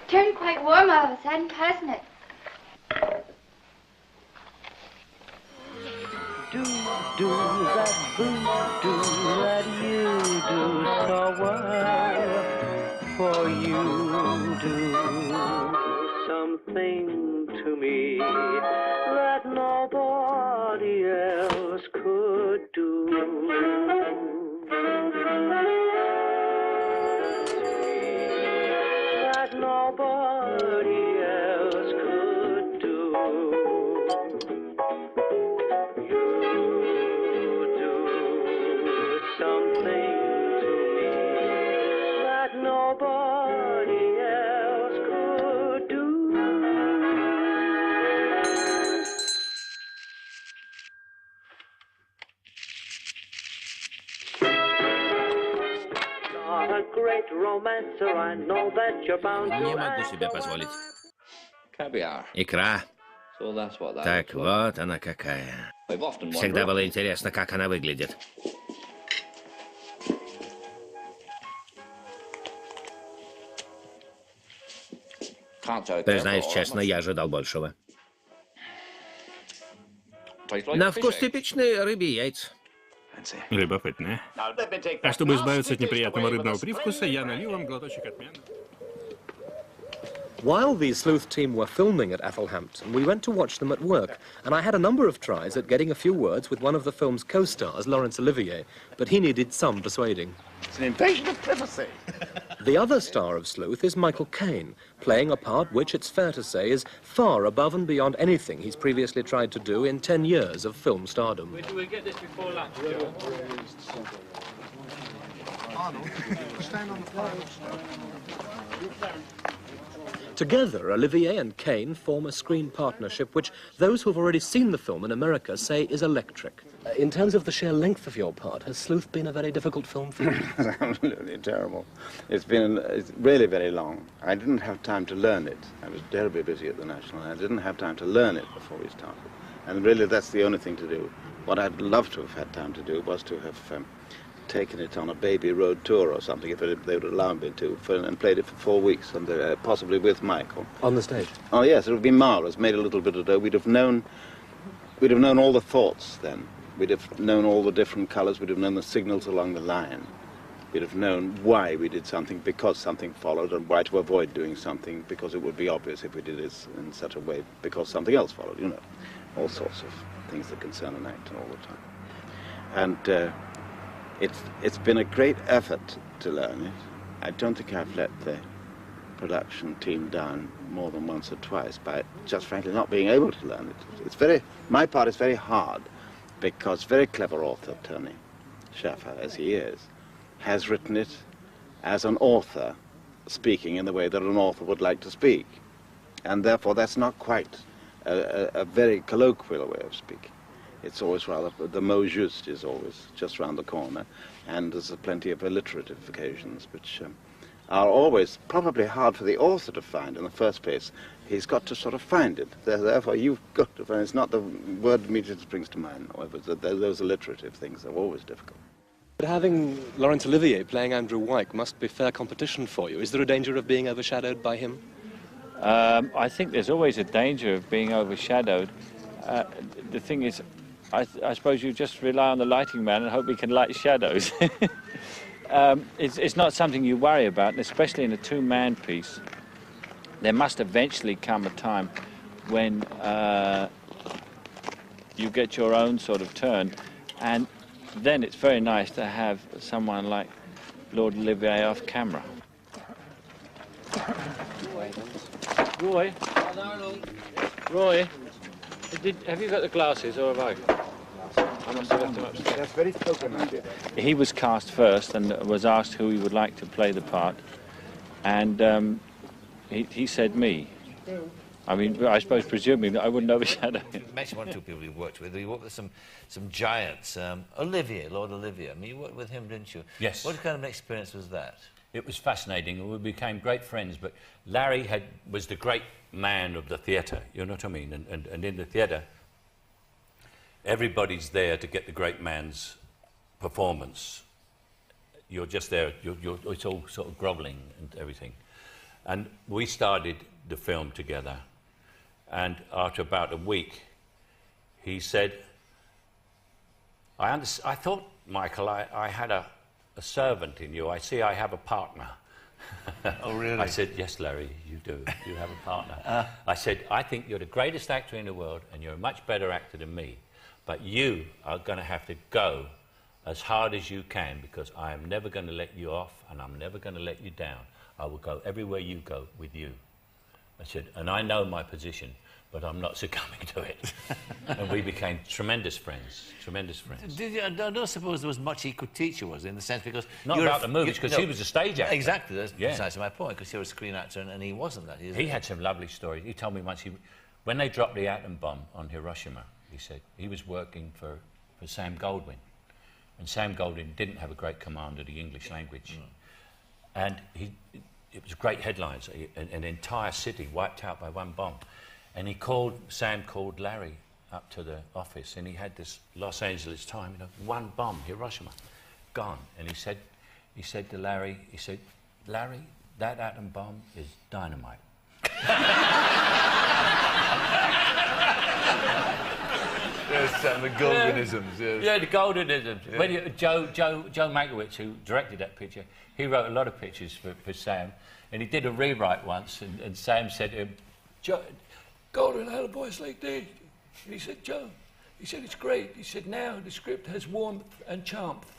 turned quite warm all of a sudden, hasn't it? Do that voodoo that you do so well, for you do something to me that nobody else could do. That nobody else could do. You do something to me that nobody else could do. Not a great romancer, I know that you're bound to. Не могу себе позволить. Caviar. Икра. So that's what that Так looks like. вот она какая. I've often Всегда wondered. было интересно, как она выглядит. Can't say Признаюсь therefore, честно, much. я ожидал большего. Tastes like На fish вкус egg. типичные рыбьи яйца. Любопытно. А чтобы избавиться от неприятного рыбного привкуса, я налью вам глоточек отмены. While the sleuth team were filming at Athelhampton, we went to watch them at work, and I had a number of tries at getting a few words with one of the film's co-stars, Laurence Olivier, but he needed some persuading. It's an invasion of privacy. The other star of Sleuth is Michael Caine, playing a part which, it's fair to say, is far above and beyond anything he's previously tried to do in 10 years of film stardom. Do we get this before lunch, Joe? Stand on the floor. Together, Olivier and Caine form a screen partnership which those who've already seen the film in America say is electric. In terms of the sheer length of your part, has Sleuth been a very difficult film for you? Absolutely terrible. It's really very long. I didn't have time to learn it. I was terribly busy at the National, and I didn't have time to learn it before we started. And really, that's the only thing to do. What I'd love to have had time to do was to have taken it on a baby road tour or something, if they would allow me to, and played it for 4 weeks, and possibly with Michael. On the stage? Oh yes, it would have been marvelous. Made a little bit of dough. We'd have known all the thoughts then. We'd have known all the different colours. We'd have known the signals along the line. We'd have known why we did something, because something followed, and why to avoid doing something, because it would be obvious if we did it in such a way, because something else followed. You know, all sorts of things that concern an actor all the time. And it's been a great effort to learn it. I don't think I've let the production team down more than once or twice by just frankly not being able to learn it. My part is very hard, because very clever author Tony Shaffer, as he is, has written it as an author speaking in the way that an author would like to speak. And therefore that's not quite a very colloquial way of speaking. It's always rather, the mot juste is always just round the corner, and there's plenty of alliterative occasions which are always probably hard for the author to find in the first place. He's got to sort of find it. Therefore you've got to find it. It's not the word immediately springs to mind, however, those alliterative things are always difficult. But having Laurence Olivier playing Andrew Wyke must be fair competition for you. Is there a danger of being overshadowed by him? I think there's always a danger of being overshadowed. The thing is, I suppose you just rely on the lighting man and hope he can light shadows. It's not something you worry about, and especially in a two-man piece. There must eventually come a time when you get your own sort of turn, and then it's very nice to have someone like Lord Olivier off camera. Roy, have you got the glasses, or have I? I must have left them upstairs. That's very spoken of you. He was cast first and was asked who he would like to play the part, and he said me. I mean, I suppose presuming that I wouldn't overshadow him. You mentioned one or two people you worked with. You worked with some giants. Olivier, Lord Olivier. I mean, you worked with him, didn't you? Yes. What kind of an experience was that? It was fascinating, and we became great friends. But Larry was the great man of the theatre, you know what I mean? And in the theatre, everybody's there to get the great man's performance. You're just there, it's all sort of grovelling and everything. And we started the film together. And after about a week, he said, I thought, Michael, I had a servant in you. I see I have a partner. Oh, really? I said, yes, Larry, you do. You have a partner. I said, I think you're the greatest actor in the world, and you're a much better actor than me. But you are going to have to go as hard as you can, because I am never going to let you off, and I'm never going to let you down. I will go everywhere you go with you. I said, and I know my position, but I'm not succumbing to it. And we became tremendous friends, tremendous friends. I don't suppose there was much he could teach you, was there, in the sense, because... Not about the movies, because he was a stage actor. Exactly, that's precisely my point, because you're a screen actor and he wasn't that. He had some lovely stories. He told me once, when they dropped the atom bomb on Hiroshima, he said, he was working for Sam Goldwyn. And Sam Goldwyn didn't have a great command of the English language. And it was great headlines, an entire city wiped out by one bomb. And Sam called Larry up to the office, and he had this Los Angeles Times, you know, one bomb, Hiroshima, gone. And he said to Larry, Larry, that atom bomb is dynamite. Yes, the Goldwynisms. Yes. Yeah, the Goldwynisms. Yeah. When Joe Mankiewicz, who directed that picture, he wrote a lot of pictures for Sam, and he did a rewrite once, and Sam said to him, Golden had a voice like this. And he said, Joe, he said, it's great. He said, now the script has warmth and charmth.